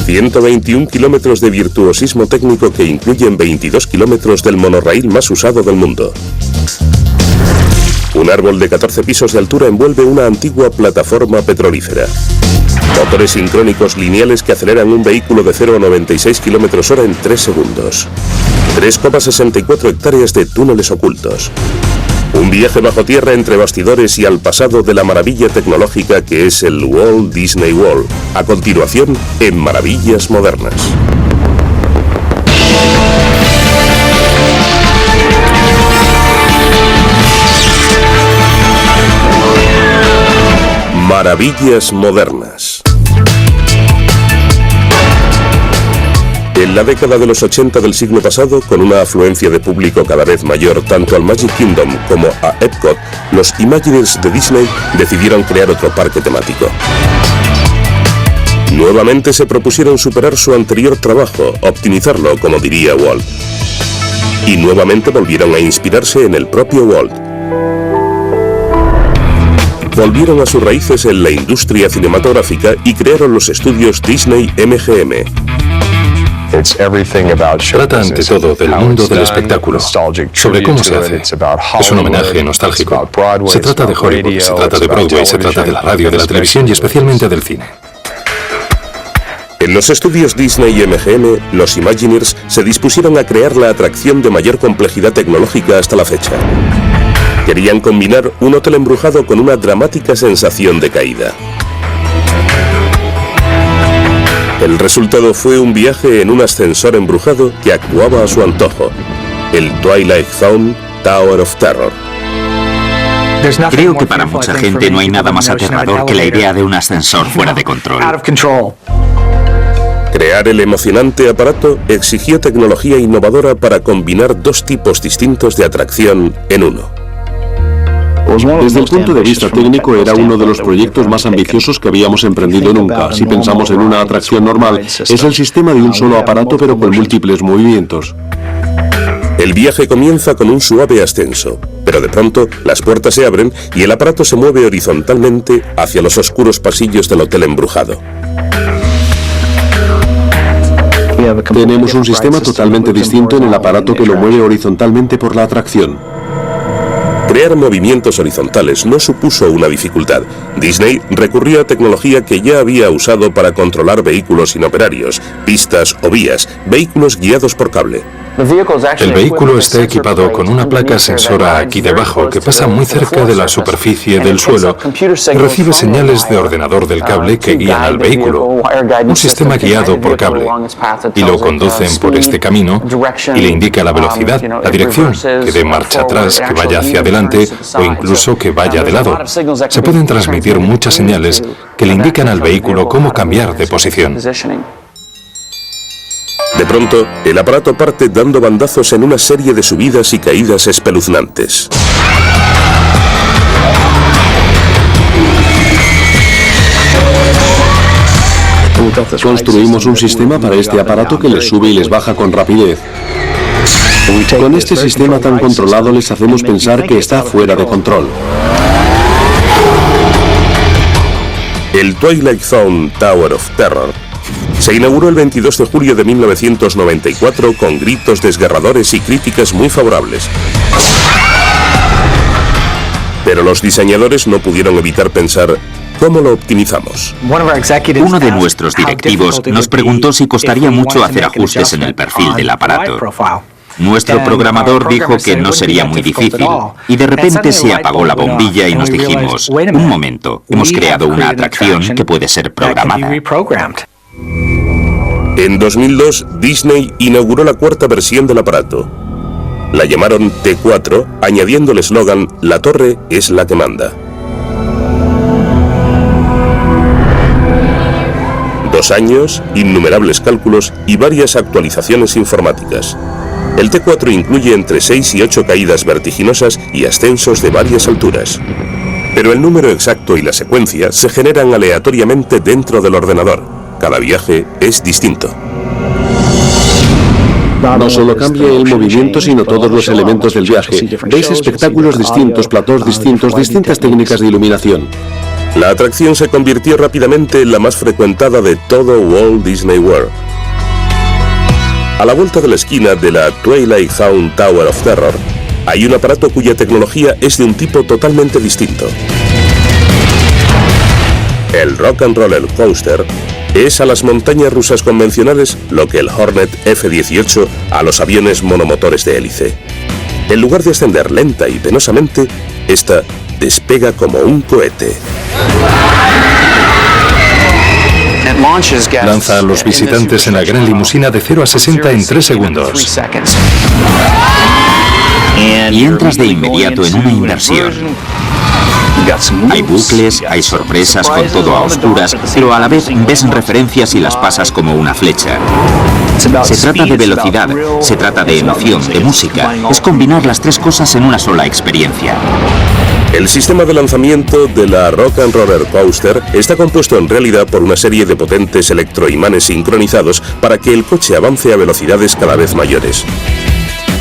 121 kilómetros de virtuosismo técnico que incluyen 22 kilómetros del monorraíl más usado del mundo. Un árbol de 14 pisos de altura envuelve una antigua plataforma petrolífera. Motores sincrónicos lineales que aceleran un vehículo de 0 a 96 km/h en 3 segundos. 3,64 hectáreas de túneles ocultos. Un viaje bajo tierra entre bastidores y al pasado de la maravilla tecnológica que es el Walt Disney World. A continuación, en Maravillas Modernas. Maravillas Modernas. En la década de los 80 del siglo pasado, con una afluencia de público cada vez mayor tanto al Magic Kingdom como a Epcot, los Imagineers de Disney decidieron crear otro parque temático. Nuevamente se propusieron superar su anterior trabajo, optimizarlo, como diría Walt. Y nuevamente volvieron a inspirarse en el propio Walt. Volvieron a sus raíces en la industria cinematográfica y crearon los estudios Disney MGM. Trata ante todo del mundo del espectáculo, sobre cómo se hace. Es un homenaje nostálgico. Se trata de Hollywood, se trata de Broadway, se trata de la radio, de la televisión y especialmente del cine. En los estudios Disney y MGM, los Imagineers se dispusieron a crear la atracción de mayor complejidad tecnológica hasta la fecha. Querían combinar un hotel embrujado con una dramática sensación de caída. El resultado fue un viaje en un ascensor embrujado que actuaba a su antojo, el Twilight Zone Tower of Terror. Creo que para mucha gente no hay nada más aterrador que la idea de un ascensor fuera de control. Crear el emocionante aparato exigió tecnología innovadora para combinar dos tipos distintos de atracción en uno. Desde el punto de vista técnico era uno de los proyectos más ambiciosos que habíamos emprendido nunca. Si pensamos en una atracción normal, es el sistema de un solo aparato pero con múltiples movimientos. El viaje comienza con un suave ascenso, pero de pronto las puertas se abren y el aparato se mueve horizontalmente hacia los oscuros pasillos del hotel embrujado. Tenemos un sistema totalmente distinto en el aparato que lo mueve horizontalmente por la atracción. Crear movimientos horizontales no supuso una dificultad. Disney recurrió a tecnología que ya había usado para controlar vehículos inoperarios, pistas o vías, vehículos guiados por cable. El vehículo está equipado con una placa sensora aquí debajo que pasa muy cerca de la superficie del suelo y recibe señales de ordenador del cable que guían al vehículo, un sistema guiado por cable, y lo conducen por este camino y le indica la velocidad, la dirección, que dé marcha atrás, que vaya hacia adelante o incluso que vaya de lado. Se pueden transmitir muchas señales que le indican al vehículo cómo cambiar de posición. De pronto, el aparato parte dando bandazos en una serie de subidas y caídas espeluznantes. Construimos un sistema para este aparato que les sube y les baja con rapidez. Con este sistema tan controlado les hacemos pensar que está fuera de control. El Twilight Zone Tower of Terror se inauguró el 22 de julio de 1994 con gritos desgarradores y críticas muy favorables. Pero los diseñadores no pudieron evitar pensar, ¿cómo lo optimizamos? Uno de nuestros directivos nos preguntó si costaría mucho hacer ajustes en el perfil del aparato. Nuestro programador dijo que no sería muy difícil, y de repente se apagó la bombilla y nos dijimos, un momento, hemos creado una atracción que puede ser programada. En 2002, Disney inauguró la cuarta versión del aparato. La llamaron T4, añadiendo el eslogan, la torre es la que manda. 2 años, innumerables cálculos y varias actualizaciones informáticas. El T4 incluye entre 6 y 8 caídas vertiginosas y ascensos de varias alturas. Pero el número exacto y la secuencia se generan aleatoriamente dentro del ordenador. Cada viaje es distinto. No solo cambia el movimiento, sino todos los elementos del viaje. Veis espectáculos distintos, platós distintos, distintas técnicas de iluminación. La atracción se convirtió rápidamente en la más frecuentada de todo Walt Disney World. A la vuelta de la esquina de la Twilight Zone Tower of Terror, hay un aparato cuya tecnología es de un tipo totalmente distinto. El Rock and Roller Coaster es a las montañas rusas convencionales lo que el Hornet F-18 a los aviones monomotores de hélice. En lugar de ascender lenta y penosamente, esta despega como un cohete. Lanza a los visitantes en la gran limusina de 0 a 60 en 3 segundos. Y entras de inmediato en una inmersión. Hay bucles, hay sorpresas con todo a oscuras, pero a la vez ves referencias y las pasas como una flecha. Se trata de velocidad, se trata de emoción, de música. Es combinar las tres cosas en una sola experiencia. El sistema de lanzamiento de la Rock and Roller Coaster está compuesto en realidad por una serie de potentes electroimanes sincronizados para que el coche avance a velocidades cada vez mayores.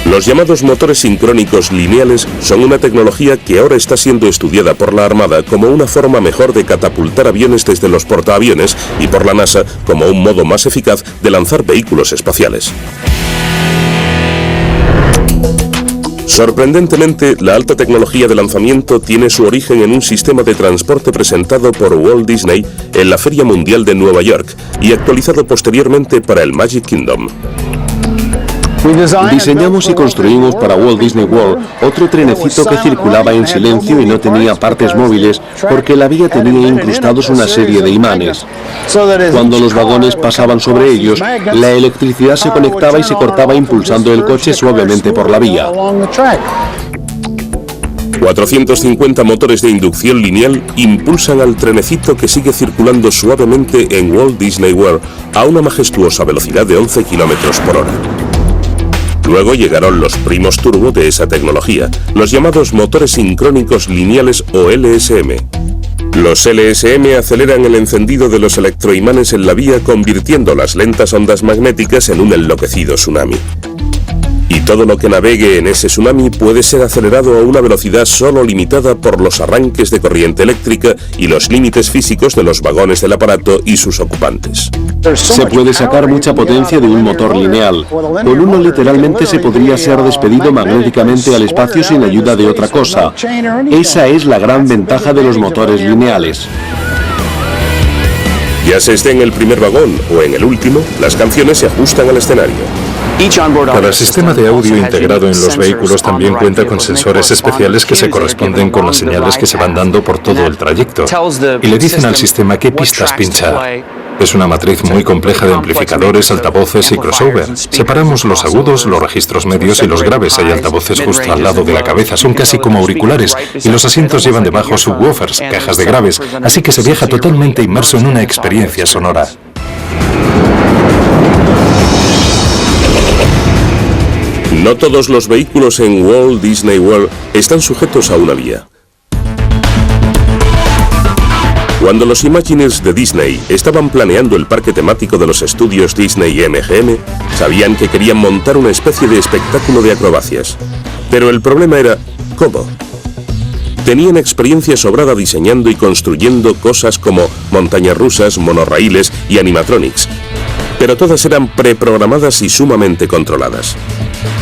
Los llamados motores sincrónicos lineales son una tecnología que ahora está siendo estudiada por la Armada como una forma mejor de catapultar aviones desde los portaaviones y por la NASA como un modo más eficaz de lanzar vehículos espaciales. Sorprendentemente, la alta tecnología de lanzamiento tiene su origen en un sistema de transporte presentado por Walt Disney en la Feria Mundial de Nueva York y actualizado posteriormente para el Magic Kingdom. Diseñamos y construimos para Walt Disney World otro trenecito que circulaba en silencio y no tenía partes móviles porque la vía tenía incrustados una serie de imanes. Cuando los vagones pasaban sobre ellos, la electricidad se conectaba y se cortaba impulsando el coche suavemente por la vía. 450 motores de inducción lineal impulsan al trenecito que sigue circulando suavemente en Walt Disney World a una majestuosa velocidad de 11 km/h. Luego llegaron los primos turbo de esa tecnología, los llamados motores sincrónicos lineales o LSM. Los LSM aceleran el encendido de los electroimanes en la vía, convirtiendo las lentas ondas magnéticas en un enloquecido tsunami. Y todo lo que navegue en ese tsunami puede ser acelerado a una velocidad solo limitada por los arranques de corriente eléctrica y los límites físicos de los vagones del aparato y sus ocupantes. Se puede sacar mucha potencia de un motor lineal. Con uno literalmente se podría ser despedido magnéticamente al espacio sin ayuda de otra cosa. Esa es la gran ventaja de los motores lineales. Ya se esté en el primer vagón o en el último, las canciones se ajustan al escenario. Cada sistema de audio integrado en los vehículos también cuenta con sensores especiales que se corresponden con las señales que se van dando por todo el trayecto y le dicen al sistema qué pistas pinchar. Es una matriz muy compleja de amplificadores, altavoces y crossover. Separamos los agudos, los registros medios y los graves. Hay altavoces justo al lado de la cabeza, son casi como auriculares, y los asientos llevan debajo subwoofers, cajas de graves, así que se viaja totalmente inmerso en una experiencia sonora. No todos los vehículos en Walt Disney World están sujetos a una vía. Cuando los Imagineers de Disney estaban planeando el parque temático de los estudios Disney MGM, sabían que querían montar una especie de espectáculo de acrobacias. Pero el problema era, ¿cómo? Tenían experiencia sobrada diseñando y construyendo cosas como montañas rusas, monorraíles y animatronics, pero todas eran preprogramadas y sumamente controladas.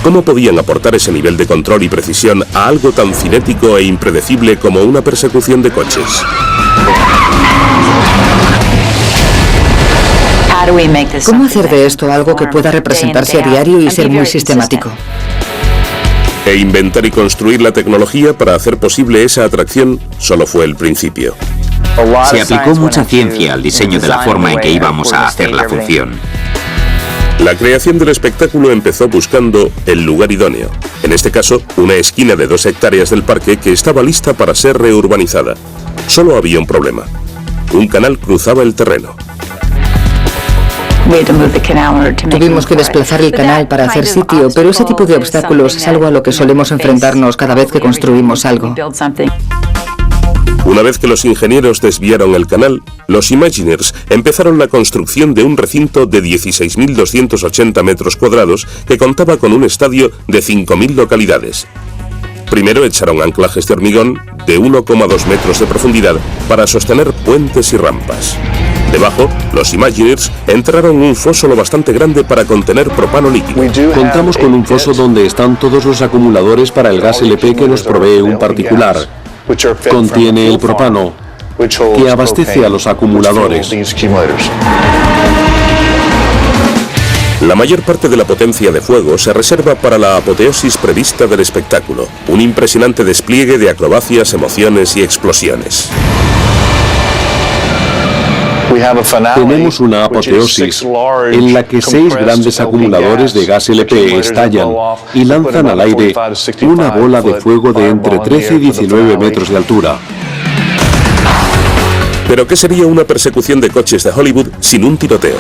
¿Cómo podían aportar ese nivel de control y precisión a algo tan cinético e impredecible como una persecución de coches? ¿Cómo hacer de esto algo que pueda representarse a diario y ser muy sistemático? E inventar y construir la tecnología para hacer posible esa atracción solo fue el principio. Se aplicó mucha ciencia al diseño de la forma en que íbamos a hacer la función. La creación del espectáculo empezó buscando el lugar idóneo. En este caso, una esquina de 2 hectáreas del parque que estaba lista para ser reurbanizada. Solo había un problema. Un canal cruzaba el terreno. Tuvimos que desplazar el canal para hacer sitio, pero ese tipo de obstáculos es algo a lo que solemos enfrentarnos cada vez que construimos algo. Una vez que los ingenieros desviaron el canal, los Imagineers empezaron la construcción de un recinto de 16.280 metros cuadrados que contaba con un estadio de 5.000 localidades. Primero echaron anclajes de hormigón de 1,2 metros de profundidad para sostener puentes y rampas. Debajo, los Imagineers entraron un foso lo bastante grande para contener propano líquido. Contamos con un foso donde están todos los acumuladores para el gas LP que nos provee un particular. Contiene el propano, que abastece a los acumuladores. La mayor parte de la potencia de fuego se reserva para la apoteosis prevista del espectáculo, un impresionante despliegue de acrobacias, emociones y explosiones. Tenemos una apoteosis en la que 6 grandes acumuladores de gas LP estallan y lanzan al aire una bola de fuego de entre 13 y 19 metros de altura. Pero ¿qué sería una persecución de coches de Hollywood sin un tiroteo?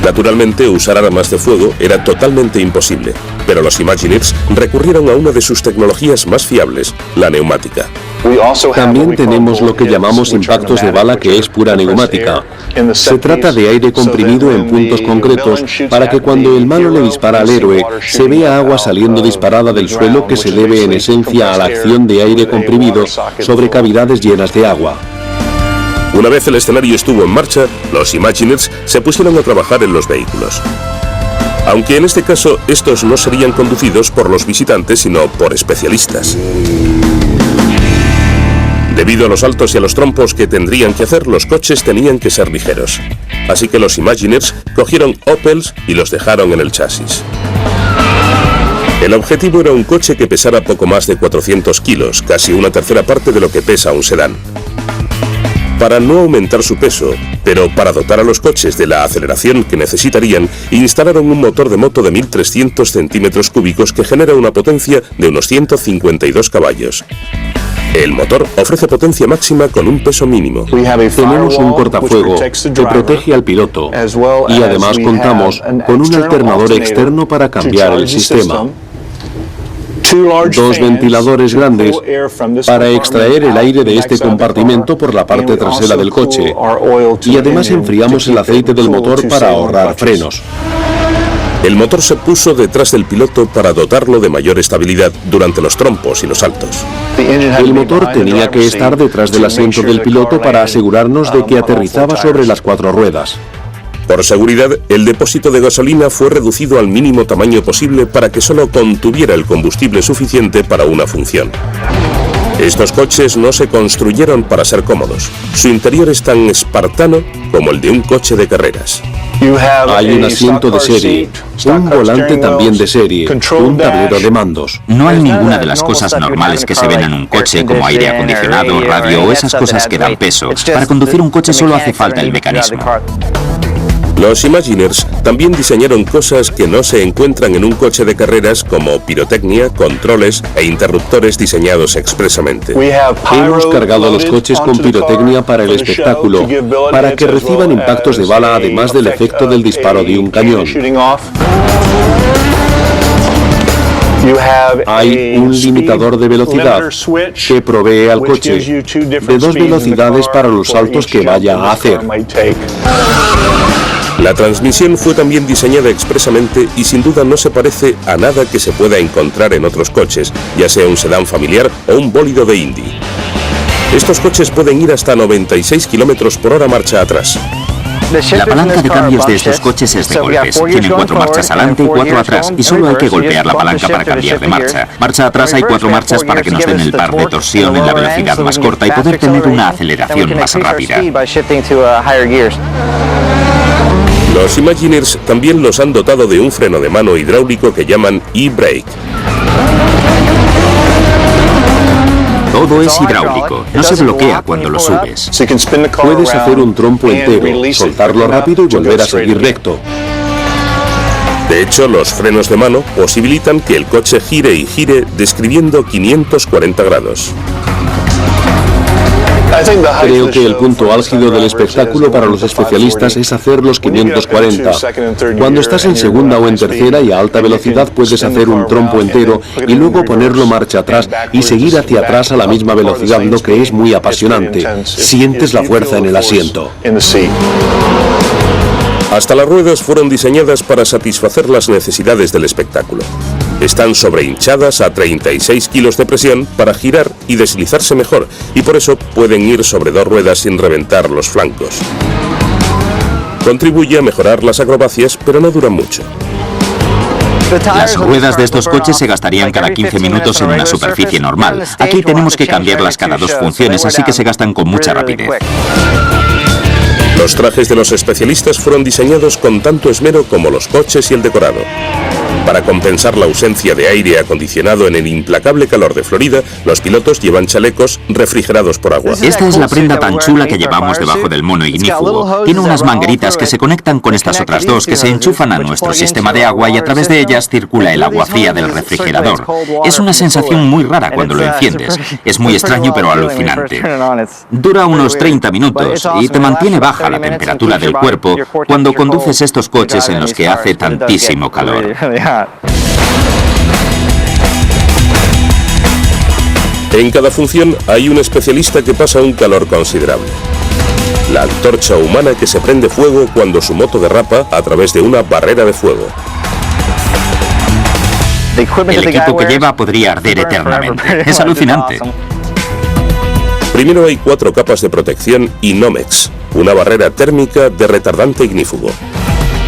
Naturalmente, usar armas de fuego era totalmente imposible, pero los Imagineers recurrieron a una de sus tecnologías más fiables, la neumática. También tenemos lo que llamamos impactos de bala, que es pura neumática. Se trata de aire comprimido en puntos concretos para que cuando el malo le dispara al héroe se vea agua saliendo disparada del suelo, que se debe en esencia a la acción de aire comprimido sobre cavidades llenas de agua. Una vez el escenario estuvo en marcha, los Imagineers se pusieron a trabajar en los vehículos. Aunque en este caso estos no serían conducidos por los visitantes, sino por especialistas. Debido a los saltos y a los trompos que tendrían que hacer, los coches tenían que ser ligeros. Así que los Imagineers cogieron Opels y los dejaron en el chasis. El objetivo era un coche que pesara poco más de 400 kilos, casi una tercera parte de lo que pesa un sedán. Para no aumentar su peso, pero para dotar a los coches de la aceleración que necesitarían, instalaron un motor de moto de 1.300 centímetros cúbicos que genera una potencia de unos 152 caballos. El motor ofrece potencia máxima con un peso mínimo. Tenemos un cortafuego que protege al piloto y además contamos con un alternador externo para cambiar el sistema. 2 ventiladores grandes para extraer el aire de este compartimento por la parte trasera del coche, y además enfriamos el aceite del motor para ahorrar frenos. El motor se puso detrás del piloto para dotarlo de mayor estabilidad durante los trompos y los saltos. El motor tenía que estar detrás del asiento del piloto para asegurarnos de que aterrizaba sobre las 4 ruedas. Por seguridad, el depósito de gasolina fue reducido al mínimo tamaño posible para que solo contuviera el combustible suficiente para una función. Estos coches no se construyeron para ser cómodos. Su interior es tan espartano como el de un coche de carreras. Hay un asiento de serie, un volante también de serie, un tablero de mandos. No hay ninguna de las cosas normales que se ven en un coche, como aire acondicionado, radio o esas cosas que dan peso. Para conducir un coche solo hace falta el mecanismo. Los Imagineers también diseñaron cosas que no se encuentran en un coche de carreras, como pirotecnia, controles e interruptores diseñados expresamente. Hemos cargado los coches con pirotecnia para el espectáculo, para que reciban impactos de bala, además del efecto del disparo de un cañón. Hay un limitador de velocidad que provee al coche de 2 velocidades para los saltos que vaya a hacer. La transmisión fue también diseñada expresamente y sin duda no se parece a nada que se pueda encontrar en otros coches, ya sea un sedán familiar o un bólido de Indy. Estos coches pueden ir hasta 96 km por hora marcha atrás. La palanca de cambios de estos coches es de golpes. Tienen 4 marchas adelante y 4 atrás, y solo hay que golpear la palanca para cambiar de marcha. Marcha atrás hay 4 marchas para que nos den el par de torsión en la velocidad más corta y poder tener una aceleración más rápida. Los Imagineers también los han dotado de un freno de mano hidráulico que llaman e-brake. Todo es hidráulico, no se bloquea cuando lo subes. Puedes hacer un trompo entero, soltarlo rápido y volver a seguir recto. De hecho, los frenos de mano posibilitan que el coche gire y gire describiendo 540 grados. Creo que el punto álgido del espectáculo para los especialistas es hacer los 540. Cuando estás en segunda o en tercera y a alta velocidad puedes hacer un trompo entero y luego ponerlo marcha atrás y seguir hacia atrás a la misma velocidad, lo que es muy apasionante. Sientes la fuerza en el asiento. Hasta las ruedas fueron diseñadas para satisfacer las necesidades del espectáculo. Están sobrehinchadas a 36 kilos de presión para girar y deslizarse mejor, y por eso pueden ir sobre dos ruedas sin reventar los flancos. Contribuye a mejorar las acrobacias, pero no duran mucho. Las ruedas de estos coches se gastarían cada 15 minutos en una superficie normal. Aquí tenemos que cambiarlas cada 2 funciones, así que se gastan con mucha rapidez. Los trajes de los especialistas fueron diseñados con tanto esmero como los coches y el decorado. Para compensar la ausencia de aire acondicionado en el implacable calor de Florida, los pilotos llevan chalecos refrigerados por agua. Esta es la prenda tan chula que llevamos debajo del mono ignífugo. Tiene unas mangueritas que se conectan con estas otras dos que se enchufan a nuestro sistema de agua y a través de ellas circula el agua fría del refrigerador. Es una sensación muy rara cuando lo enciendes. Es muy extraño pero alucinante. Dura unos 30 minutos y te mantiene baja la temperatura del cuerpo cuando conduces estos coches en los que hace tantísimo calor. En cada función hay un especialista que pasa un calor considerable. La antorcha humana que se prende fuego cuando su moto derrapa a través de una barrera de fuego. El equipo que lleva podría arder eternamente. Es alucinante. Primero hay 4 capas de protección y Nomex, una barrera térmica de retardante ignífugo.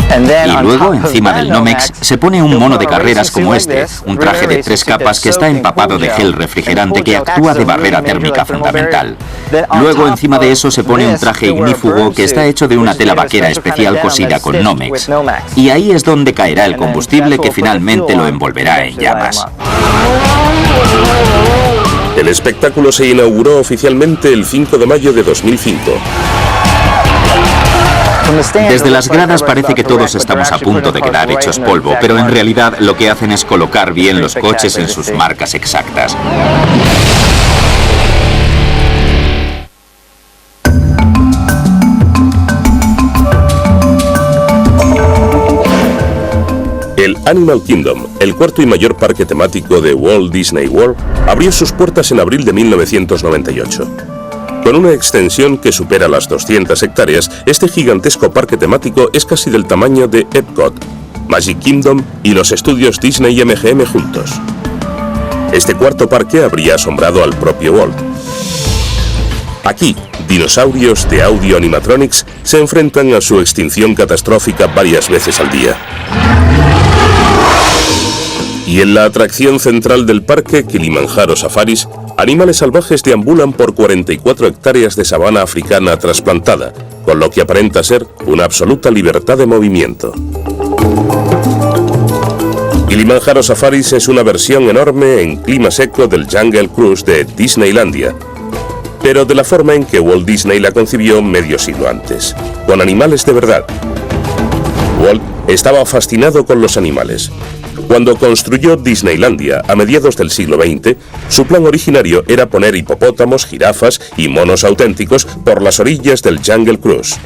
Y luego, encima del Nomex, se pone un mono de carreras como este, un traje de 3 capas que está empapado de gel refrigerante que actúa de barrera térmica fundamental. Luego, encima de eso, se pone un traje ignífugo que está hecho de una tela vaquera especial cosida con Nomex. Y ahí es donde caerá el combustible que finalmente lo envolverá en llamas. El espectáculo se inauguró oficialmente el 5 de mayo de 2005. Desde las gradas parece que todos estamos a punto de quedar hechos polvo, pero en realidad lo que hacen es colocar bien los coches en sus marcas exactas. El Animal Kingdom, el cuarto y mayor parque temático de Walt Disney World, abrió sus puertas en abril de 1998. Con una extensión que supera las 200 hectáreas, este gigantesco parque temático es casi del tamaño de Epcot, Magic Kingdom y los estudios Disney y MGM juntos. Este cuarto parque habría asombrado al propio Walt. Aquí, dinosaurios de audio animatronics se enfrentan a su extinción catastrófica varias veces al día. Y en la atracción central del parque, Kilimanjaro Safaris, animales salvajes deambulan por 44 hectáreas de sabana africana trasplantada, con lo que aparenta ser una absoluta libertad de movimiento. Kilimanjaro Safaris es una versión enorme en clima seco del Jungle Cruise de Disneylandia, pero de la forma en que Walt Disney la concibió medio siglo antes, con animales de verdad. Walt estaba fascinado con los animales. Cuando construyó Disneylandia a mediados del siglo XX, su plan originario era poner hipopótamos, jirafas y monos auténticos por las orillas del Jungle Cruise.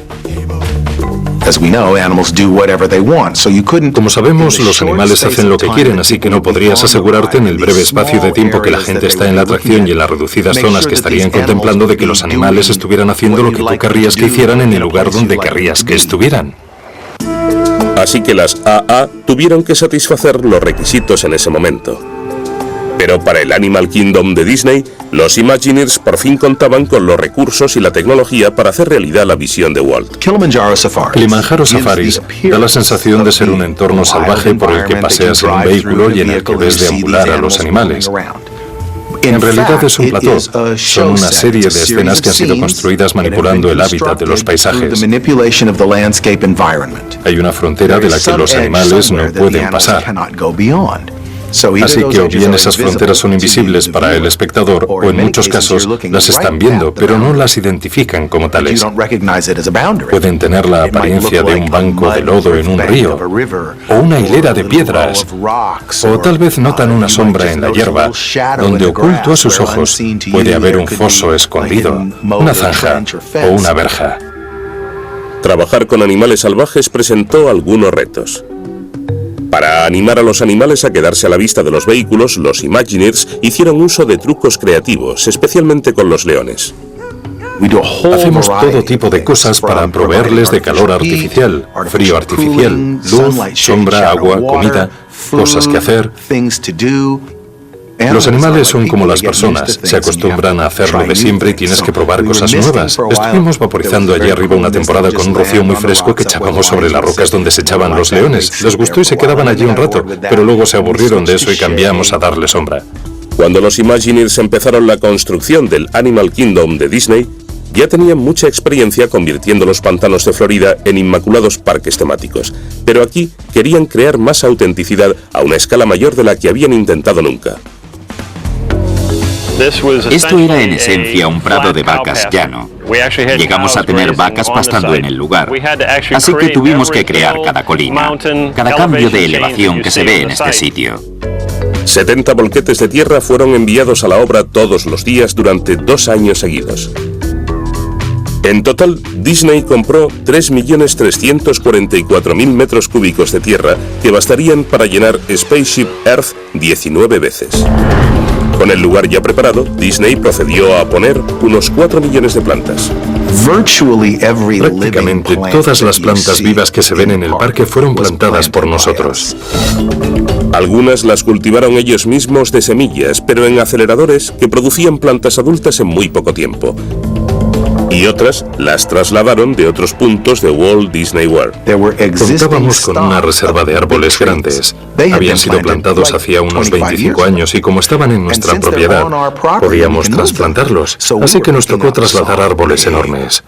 Como sabemos, los animales hacen lo que quieren, así que no podrías asegurarte en el breve espacio de tiempo que la gente está en la atracción y en las reducidas zonas que estarían contemplando de que los animales estuvieran haciendo lo que tú querrías que hicieran en el lugar donde querrías que estuvieran. Así que las AA tuvieron que satisfacer los requisitos en ese momento. Pero para el Animal Kingdom de Disney, los Imagineers por fin contaban con los recursos y la tecnología para hacer realidad la visión de Walt. Kilimanjaro Safaris da la sensación de ser un entorno salvaje por el que paseas en un vehículo y en el que ves deambular a los animales. En realidad es un plató. Son una serie de escenas que han sido construidas manipulando el hábitat de los paisajes. Hay una frontera de la que los animales no pueden pasar. Así que o bien esas fronteras son invisibles para el espectador o en muchos casos las están viendo, pero no las identifican como tales. Pueden tener la apariencia de un banco de lodo en un río, o una hilera de piedras, o tal vez notan una sombra en la hierba, donde oculto a sus ojos puede haber un foso escondido, una zanja o una verja. Trabajar con animales salvajes presentó algunos retos. Para animar a los animales a quedarse a la vista de los vehículos, los Imagineers hicieron uso de trucos creativos, especialmente con los leones. Hacemos todo tipo de cosas para proveerles de calor artificial, frío artificial, luz, sombra, agua, comida, cosas que hacer. Los animales son como las personas, se acostumbran a hacer lo de siempre y tienes que probar cosas nuevas. Estuvimos vaporizando allí arriba una temporada con un rocío muy fresco que echábamos sobre las rocas donde se echaban los leones. Les gustó y se quedaban allí un rato, pero luego se aburrieron de eso y cambiamos a darle sombra. Cuando los Imagineers empezaron la construcción del Animal Kingdom de Disney, ya tenían mucha experiencia convirtiendo los pantanos de Florida en inmaculados parques temáticos. Pero aquí querían crear más autenticidad a una escala mayor de la que habían intentado nunca. Esto era en esencia un prado de vacas llano. Llegamos a tener vacas pastando en el lugar. Así que tuvimos que crear cada colina, cada cambio de elevación que se ve en este sitio. 70 volquetes de tierra fueron enviados a la obra todos los días durante 2 años seguidos. En total, Disney compró 3.344.000 metros cúbicos de tierra que bastarían para llenar Spaceship Earth 19 veces. Con el lugar ya preparado, Disney procedió a poner unos 4 millones de plantas. Prácticamente todas las plantas vivas que se ven en el parque fueron plantadas por nosotros. Algunas las cultivaron ellos mismos de semillas, pero en aceleradores que producían plantas adultas en muy poco tiempo. Y otras las trasladaron de otros puntos de Walt Disney World. Contábamos con una reserva de árboles grandes. Habían sido plantados hacía unos 25 años y como estaban en nuestra propiedad, podíamos trasplantarlos. Así que nos tocó trasladar árboles enormes.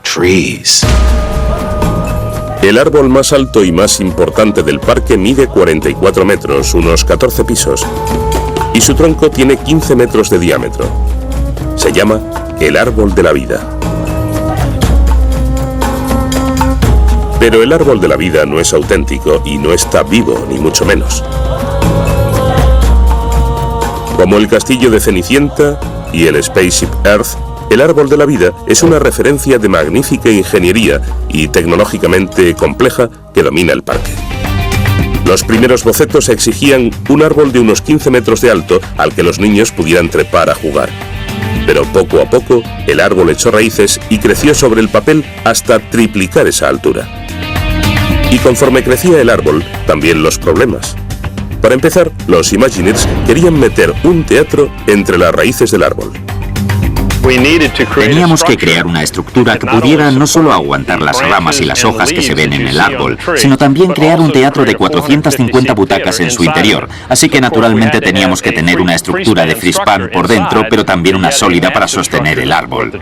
El árbol más alto y más importante del parque mide 44 metros, unos 14 pisos, y su tronco tiene 15 metros de diámetro. Se llama el árbol de la vida. Pero el árbol de la vida no es auténtico y no está vivo, ni mucho menos. Como el castillo de Cenicienta y el Spaceship Earth, el árbol de la vida es una referencia de magnífica ingeniería y tecnológicamente compleja que domina el parque. Los primeros bocetos exigían un árbol de unos 15 metros de alto al que los niños pudieran trepar a jugar. Pero poco a poco, el árbol echó raíces y creció sobre el papel hasta triplicar esa altura. Y conforme crecía el árbol, también los problemas. Para empezar, los Imagineers querían meter un teatro entre las raíces del árbol. Teníamos que crear una estructura que pudiera no solo aguantar las ramas y las hojas que se ven en el árbol, sino también crear un teatro de 450 butacas en su interior. Así que naturalmente teníamos que tener una estructura de frispan por dentro, pero también una sólida para sostener el árbol.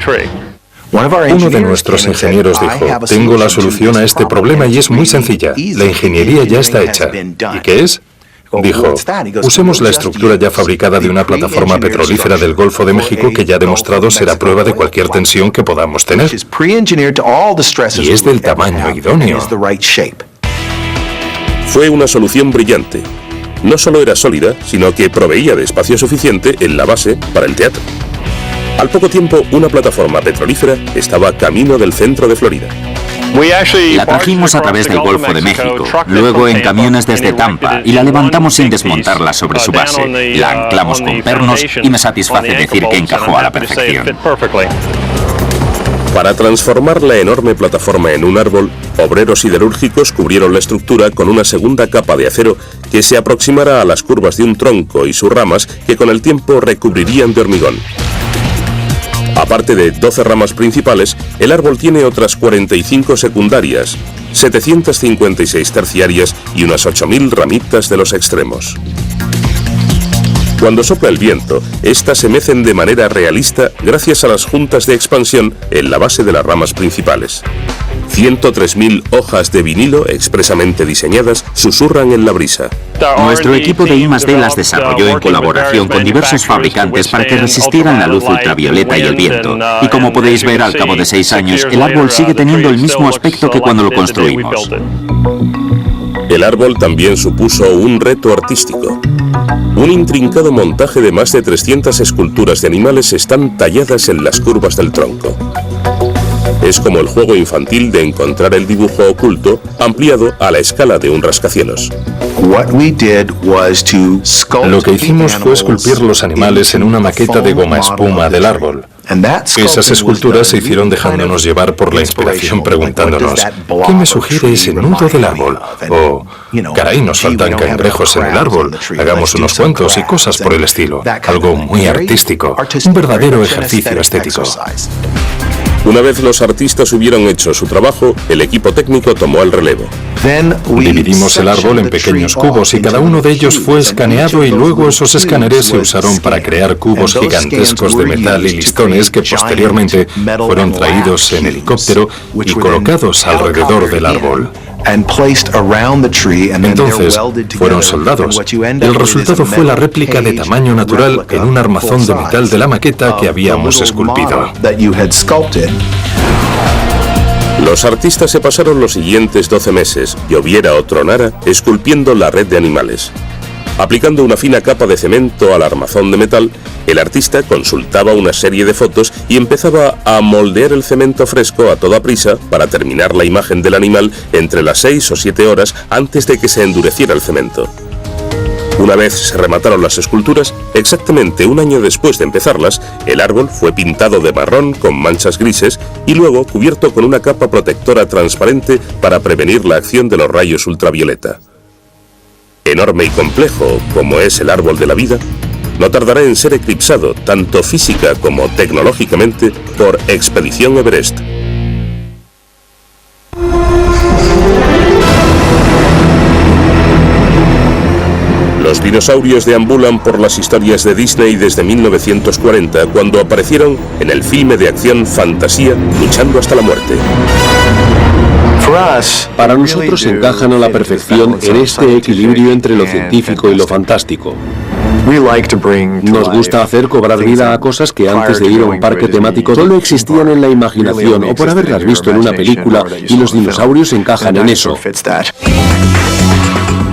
Uno de nuestros ingenieros dijo, tengo la solución a este problema y es muy sencilla. La ingeniería ya está hecha. ¿Y qué es? Dijo, usemos la estructura ya fabricada de una plataforma petrolífera del Golfo de México que ya ha demostrado ser a prueba de cualquier tensión que podamos tener. Y es del tamaño idóneo. Fue una solución brillante. No solo era sólida, sino que proveía de espacio suficiente en la base para el teatro. Al poco tiempo, una plataforma petrolífera estaba camino del centro de Florida. La trajimos a través del Golfo de México, luego en camiones desde Tampa y la levantamos sin desmontarla sobre su base. La anclamos con pernos y me satisface decir que encajó a la perfección. Para transformar la enorme plataforma en un árbol, obreros siderúrgicos cubrieron la estructura con una segunda capa de acero que se aproximara a las curvas de un tronco y sus ramas que con el tiempo recubrirían de hormigón. Aparte de 12 ramas principales, el árbol tiene otras 45 secundarias, 756 terciarias y unas 8.000 ramitas de los extremos. Cuando sopla el viento, estas se mecen de manera realista gracias a las juntas de expansión en la base de las ramas principales. 103.000 hojas de vinilo expresamente diseñadas susurran en la brisa. Nuestro equipo de I+D las desarrolló en colaboración con diversos fabricantes para que resistieran la luz ultravioleta y el viento. Y como podéis ver, al cabo de 6 años, el árbol sigue teniendo el mismo aspecto que cuando lo construimos. El árbol también supuso un reto artístico. Un intrincado montaje de más de 300 esculturas de animales están talladas en las curvas del tronco. Es como el juego infantil de encontrar el dibujo oculto ampliado a la escala de un rascacielos. Lo que hicimos fue esculpir los animales en una maqueta de goma espuma del árbol. Esas esculturas se hicieron dejándonos llevar por la inspiración, preguntándonos, ¿qué me sugiere ese nudo del árbol? O, caray, nos faltan cangrejos en el árbol, hagamos unos cuantos y cosas por el estilo. Algo muy artístico, un verdadero ejercicio estético. Una vez los artistas hubieron hecho su trabajo, el equipo técnico tomó el relevo. Dividimos el árbol en pequeños cubos y cada uno de ellos fue escaneado y luego esos escáneres se usaron para crear cubos gigantescos de metal y listones que posteriormente fueron traídos en helicóptero y colocados alrededor del árbol. Entonces fueron soldados. El resultado fue la réplica de tamaño natural en un armazón de metal de la maqueta que habíamos esculpido. Los artistas se pasaron los siguientes 12 meses, lloviera o tronara, esculpiendo la red de animales. Aplicando una fina capa de cemento al armazón de metal, el artista consultaba una serie de fotos y empezaba a moldear el cemento fresco a toda prisa para terminar la imagen del animal entre las 6 o 7 horas antes de que se endureciera el cemento. Una vez se remataron las esculturas, exactamente un año después de empezarlas, el árbol fue pintado de marrón con manchas grises y luego cubierto con una capa protectora transparente para prevenir la acción de los rayos ultravioleta. Enorme y complejo como es el árbol de la vida, no tardará en ser eclipsado, tanto física como tecnológicamente, por Expedición Everest. Los dinosaurios deambulan por las historias de Disney desde 1940, cuando aparecieron en el filme de acción Fantasía, luchando hasta la muerte. Para nosotros encajan a la perfección en este equilibrio entre lo científico y lo fantástico. Nos gusta hacer cobrar vida a cosas que antes de ir a un parque temático solo existían en la imaginación o por haberlas visto en una película, y los dinosaurios encajan en eso.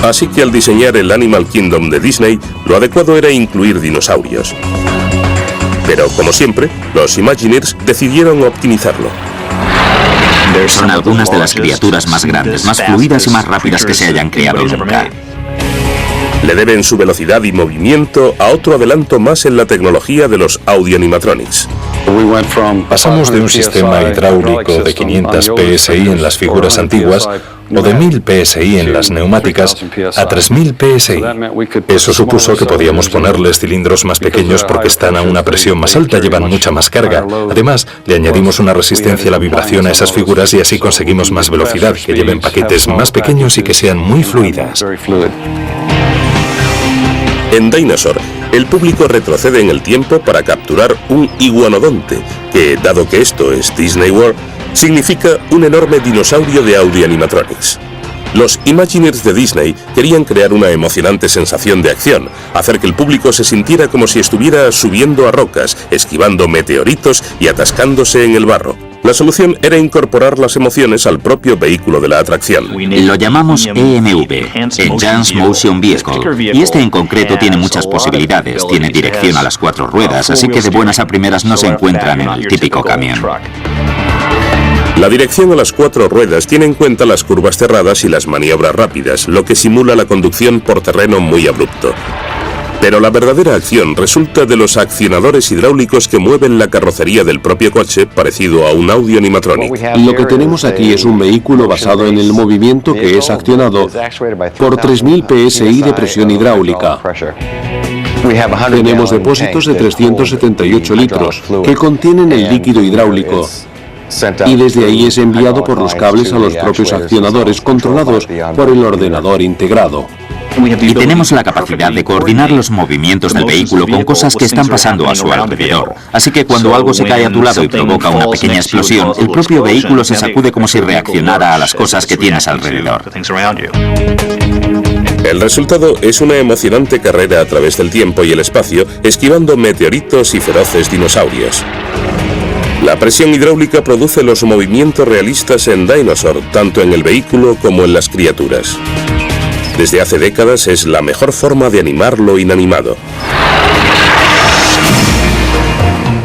Así que al diseñar el Animal Kingdom de Disney, lo adecuado era incluir dinosaurios. Pero como siempre, los Imagineers decidieron optimizarlo. Son algunas de las criaturas más grandes, más fluidas y más rápidas que se hayan creado nunca. Le deben su velocidad y movimiento a otro adelanto más en la tecnología de los Audio-Animatronics. Pasamos de un sistema hidráulico de 500 PSI en las figuras antiguas o de 1000 PSI en las neumáticas a 3000 PSI. Eso supuso que podíamos ponerles cilindros más pequeños porque están a una presión más alta, llevan mucha más carga. Además, le añadimos una resistencia a la vibración a esas figuras y así conseguimos más velocidad, que lleven paquetes más pequeños y que sean muy fluidas. En Dinosaur, el público retrocede en el tiempo para capturar un iguanodonte, que, dado que esto es Disney World, significa un enorme dinosaurio de Audio-Animatronics. Los Imagineers de Disney querían crear una emocionante sensación de acción, hacer que el público se sintiera como si estuviera subiendo a rocas, esquivando meteoritos y atascándose en el barro. La solución era incorporar las emociones al propio vehículo de la atracción. Lo llamamos EMV, Enhanced Motion Vehicle, y este en concreto tiene muchas posibilidades. Tiene dirección a las 4 ruedas, así que de buenas a primeras no se encuentran en el típico camión. La dirección a las 4 ruedas tiene en cuenta las curvas cerradas y las maniobras rápidas, lo que simula la conducción por terreno muy abrupto. Pero la verdadera acción resulta de los accionadores hidráulicos que mueven la carrocería del propio coche, parecido a un Audio-Animatronic. Lo que tenemos aquí es un vehículo basado en el movimiento que es accionado por 3000 PSI de presión hidráulica. Tenemos depósitos de 378 litros que contienen el líquido hidráulico, y desde ahí es enviado por los cables a los propios accionadores controlados por el ordenador integrado. Y tenemos la capacidad de coordinar los movimientos del vehículo con cosas que están pasando a su alrededor. Así que cuando algo se cae a tu lado y provoca una pequeña explosión, el propio vehículo se sacude como si reaccionara a las cosas que tienes alrededor. El resultado es una emocionante carrera a través del tiempo y el espacio, esquivando meteoritos y feroces dinosaurios. La presión hidráulica produce los movimientos realistas en Dinosaur, tanto en el vehículo como en las criaturas. Desde hace décadas es la mejor forma de animar lo inanimado.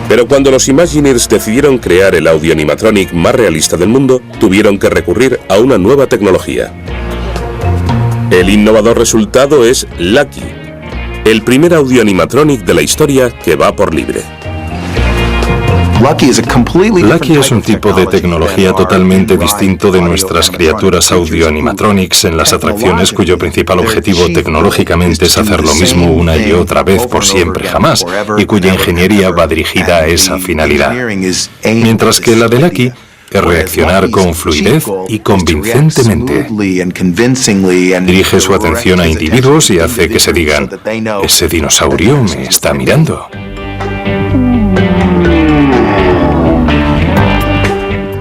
Pero cuando los Imagineers decidieron crear el Audio-Animatronic más realista del mundo, tuvieron que recurrir a una nueva tecnología. El innovador resultado es Lucky, el primer Audio-Animatronic de la historia que va por libre. Lucky es un tipo de tecnología totalmente distinto de nuestras criaturas audio-animatronics en las atracciones, cuyo principal objetivo tecnológicamente es hacer lo mismo una y otra vez por siempre jamás, y cuya ingeniería va dirigida a esa finalidad. Mientras que la de Lucky es reaccionar con fluidez y convincentemente. Dirige su atención a individuos y hace que se digan: ese dinosaurio me está mirando.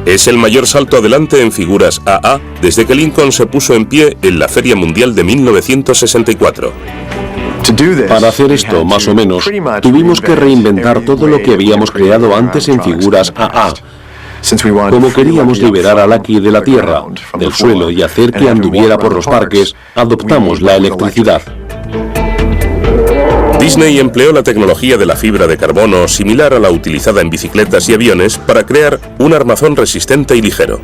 Es el mayor salto adelante en figuras AA desde que Lincoln se puso en pie en la Feria Mundial de 1964. Para hacer esto, más o menos, tuvimos que reinventar todo lo que habíamos creado antes en figuras AA. Como queríamos liberar a Lucky de la tierra, del suelo y hacer que anduviera por los parques, adoptamos la electricidad. Disney empleó la tecnología de la fibra de carbono similar a la utilizada en bicicletas y aviones para crear un armazón resistente y ligero.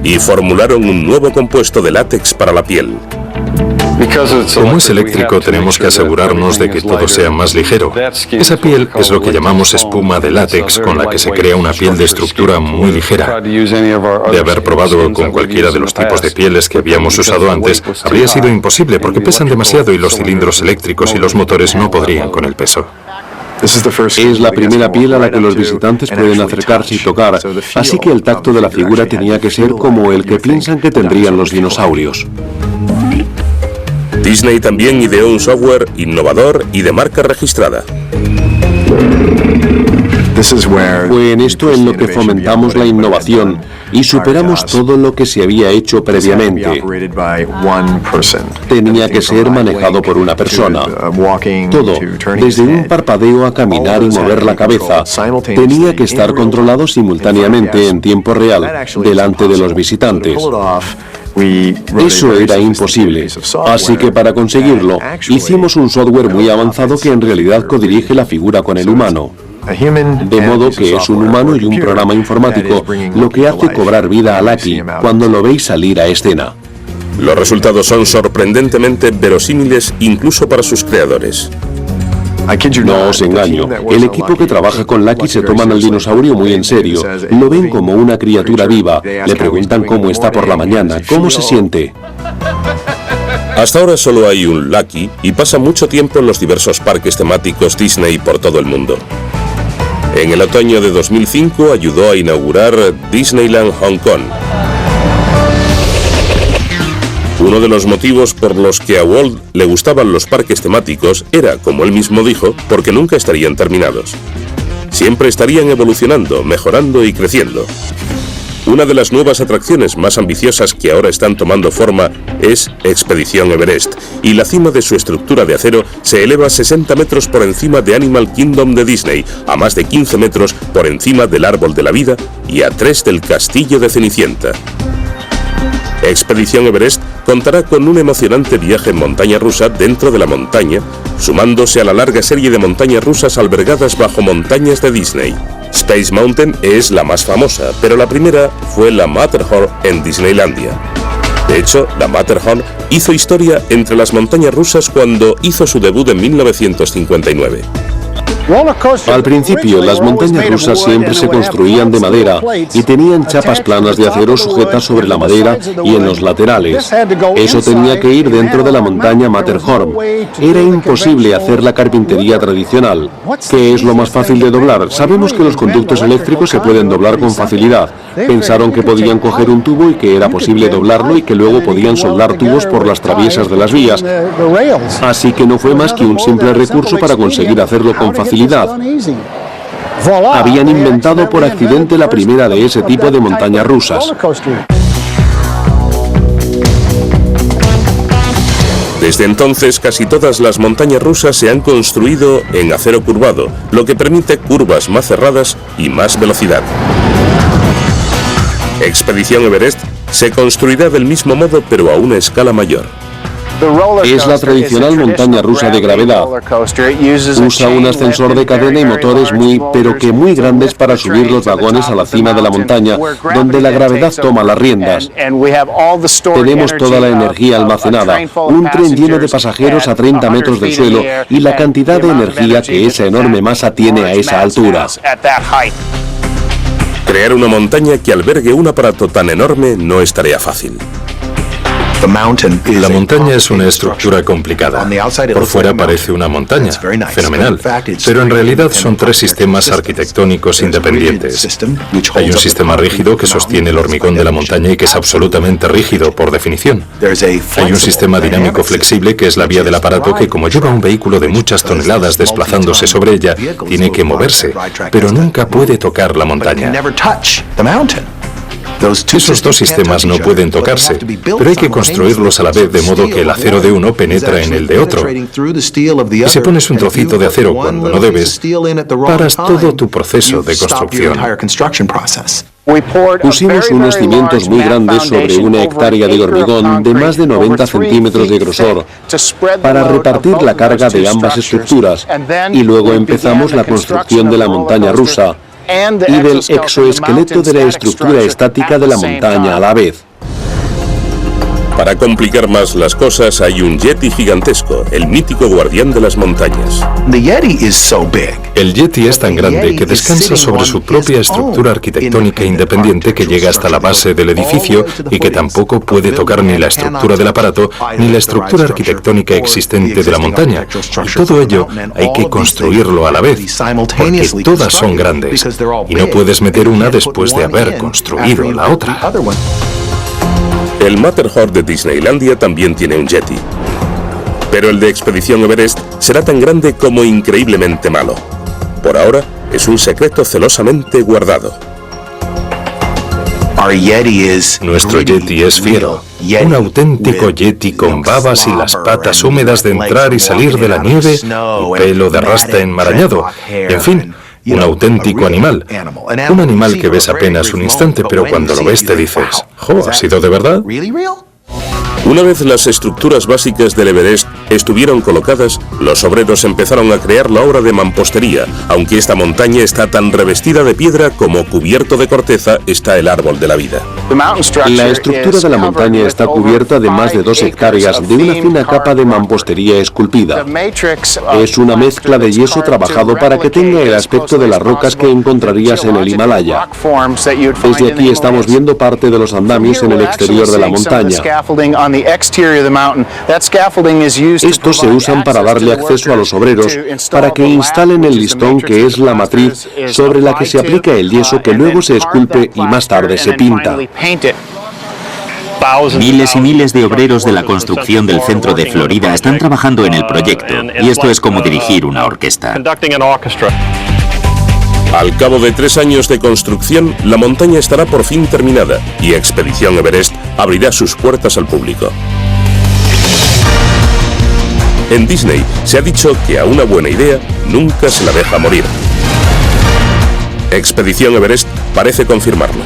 Y formularon un nuevo compuesto de látex para la piel. Como es eléctrico, tenemos que asegurarnos de que todo sea más ligero. Esa piel es lo que llamamos espuma de látex, con la que se crea una piel de estructura muy ligera. De haber probado con cualquiera de los tipos de pieles que habíamos usado antes, habría sido imposible porque pesan demasiado y los cilindros eléctricos y los motores no podrían con el peso. Es la primera piel a la que los visitantes pueden acercarse y tocar, así que el tacto de la figura tenía que ser como el que piensan que tendrían los dinosaurios. Disney también ideó un software innovador y de marca registrada. Fue en esto en lo que fomentamos la innovación y superamos todo lo que se había hecho previamente. Tenía que ser manejado por una persona. Todo, desde un parpadeo a caminar y mover la cabeza, tenía que estar controlado simultáneamente en tiempo real, delante de los visitantes. Eso era imposible, así que para conseguirlo, hicimos un software muy avanzado que en realidad codirige la figura con el humano. De modo que es un humano y un programa informático lo que hace cobrar vida a Lucky cuando lo veis salir a escena. Los resultados son sorprendentemente verosímiles incluso para sus creadores. No os engaño, el equipo que trabaja con Lucky se toman al dinosaurio muy en serio, lo ven como una criatura viva, le preguntan cómo está por la mañana, cómo se siente. Hasta ahora solo hay un Lucky y pasa mucho tiempo en los diversos parques temáticos Disney por todo el mundo. En el otoño de 2005 ayudó a inaugurar Disneyland Hong Kong. Uno de los motivos por los que a Walt le gustaban los parques temáticos era, como él mismo dijo, porque nunca estarían terminados. Siempre estarían evolucionando, mejorando y creciendo. Una de las nuevas atracciones más ambiciosas que ahora están tomando forma es Expedición Everest, y la cima de su estructura de acero se eleva 60 metros por encima de Animal Kingdom de Disney, a más de 15 metros por encima del Árbol de la Vida y a 3 del Castillo de Cenicienta. Expedición Everest contará con un emocionante viaje en montaña rusa dentro de la montaña, sumándose a la larga serie de montañas rusas albergadas bajo montañas de Disney. Space Mountain es la más famosa, pero la primera fue la Matterhorn en Disneylandia. De hecho, la Matterhorn hizo historia entre las montañas rusas cuando hizo su debut en 1959. Al principio, las montañas rusas siempre se construían de madera y tenían chapas planas de acero sujetas sobre la madera y en los laterales. Eso tenía que ir dentro de la montaña Matterhorn. Era imposible hacer la carpintería tradicional. ¿Qué es lo más fácil de doblar? Sabemos que los conductos eléctricos se pueden doblar con facilidad. Pensaron que podían coger un tubo y que era posible doblarlo y que luego podían soldar tubos por las traviesas de las vías. Así que no fue más que un simple recurso para conseguir hacerlo con facilidad. Habían inventado por accidente la primera de ese tipo de montañas rusas. Desde entonces, casi todas las montañas rusas se han construido en acero curvado, lo que permite curvas más cerradas y más velocidad. Expedición Everest se construirá del mismo modo, pero a una escala mayor. Es la tradicional montaña rusa de gravedad. Usa un ascensor de cadena y motores pero que muy grandes para subir los vagones a la cima de la montaña, donde la gravedad toma las riendas. Tenemos toda la energía almacenada, un tren lleno de pasajeros a 30 metros del suelo y la cantidad de energía que esa enorme masa tiene a esa altura. Crear una montaña que albergue un aparato tan enorme no es tarea fácil. La montaña es una estructura complicada. Por fuera parece una montaña, fenomenal, pero en realidad son tres sistemas arquitectónicos independientes. Hay un sistema rígido que sostiene el hormigón de la montaña y que es absolutamente rígido por definición. Hay un sistema dinámico flexible que es la vía del aparato que, como lleva un vehículo de muchas toneladas desplazándose sobre ella, tiene que moverse, pero nunca puede tocar la montaña. Esos dos sistemas no pueden tocarse, pero hay que construirlos a la vez de modo que el acero de uno penetra en el de otro. Y si pones un trocito de acero cuando no debes, paras todo tu proceso de construcción. Pusimos unos cimientos muy grandes sobre una hectárea de hormigón de más de 90 centímetros de grosor para repartir la carga de ambas estructuras y luego empezamos la construcción de la montaña rusa y del exoesqueleto de la estructura estática de la montaña a la vez. Para complicar más las cosas hay un Yeti gigantesco, el mítico guardián de las montañas. El Yeti es tan grande que descansa sobre su propia estructura arquitectónica independiente que llega hasta la base del edificio y que tampoco puede tocar ni la estructura del aparato ni la estructura arquitectónica existente de la montaña. Y todo ello hay que construirlo a la vez, porque todas son grandes y no puedes meter una después de haber construido la otra. El Matterhorn de Disneylandia también tiene un Yeti. Pero el de Expedición Everest será tan grande como increíblemente malo. Por ahora, es un secreto celosamente guardado. Nuestro Yeti es fiero, un auténtico Yeti con babas y las patas húmedas de entrar y salir de la nieve y pelo de rasta enmarañado. En fin, un auténtico animal. Un animal que ves apenas un instante, pero cuando lo ves te dices, ¡jo! ¿Ha sido de verdad? Una vez las estructuras básicas del Everest estuvieron colocadas, los obreros empezaron a crear la obra de mampostería, aunque esta montaña está tan revestida de piedra como cubierto de corteza está el árbol de la vida. La estructura de la montaña está cubierta de más de 2 hectáreas de una fina capa de mampostería esculpida. Es una mezcla de yeso trabajado para que tenga el aspecto de las rocas que encontrarías en el Himalaya. Desde aquí estamos viendo parte de los andamios en el exterior de la montaña. Estos se usan para darle acceso a los obreros para que instalen el listón, que es la matriz sobre la que se aplica el yeso que luego se esculpe y más tarde se pinta. Miles y miles de obreros de la construcción del centro de Florida están trabajando en el proyecto, y esto es como dirigir una orquesta. Al cabo de 3 años de construcción, la montaña estará por fin terminada y Expedición Everest abrirá sus puertas al público. En Disney se ha dicho que a una buena idea nunca se la deja morir. Expedición Everest parece confirmarlo.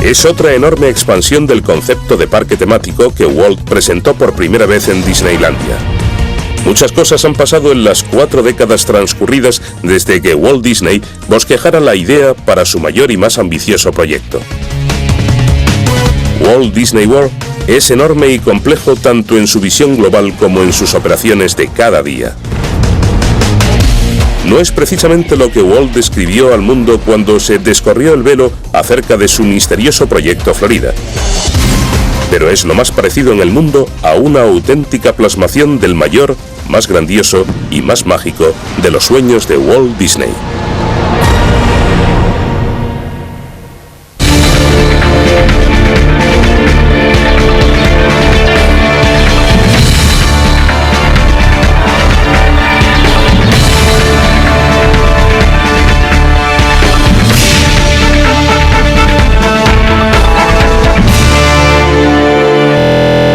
Es otra enorme expansión del concepto de parque temático que Walt presentó por primera vez en Disneylandia. Muchas cosas han pasado en las 4 décadas transcurridas desde que Walt Disney bosquejara la idea para su mayor y más ambicioso proyecto. Walt Disney World es enorme y complejo tanto en su visión global como en sus operaciones de cada día. No es precisamente lo que Walt describió al mundo cuando se descorrió el velo acerca de su misterioso proyecto Florida, pero es lo más parecido en el mundo a una auténtica plasmación del mayor, más grandioso y más mágico de los sueños de Walt Disney.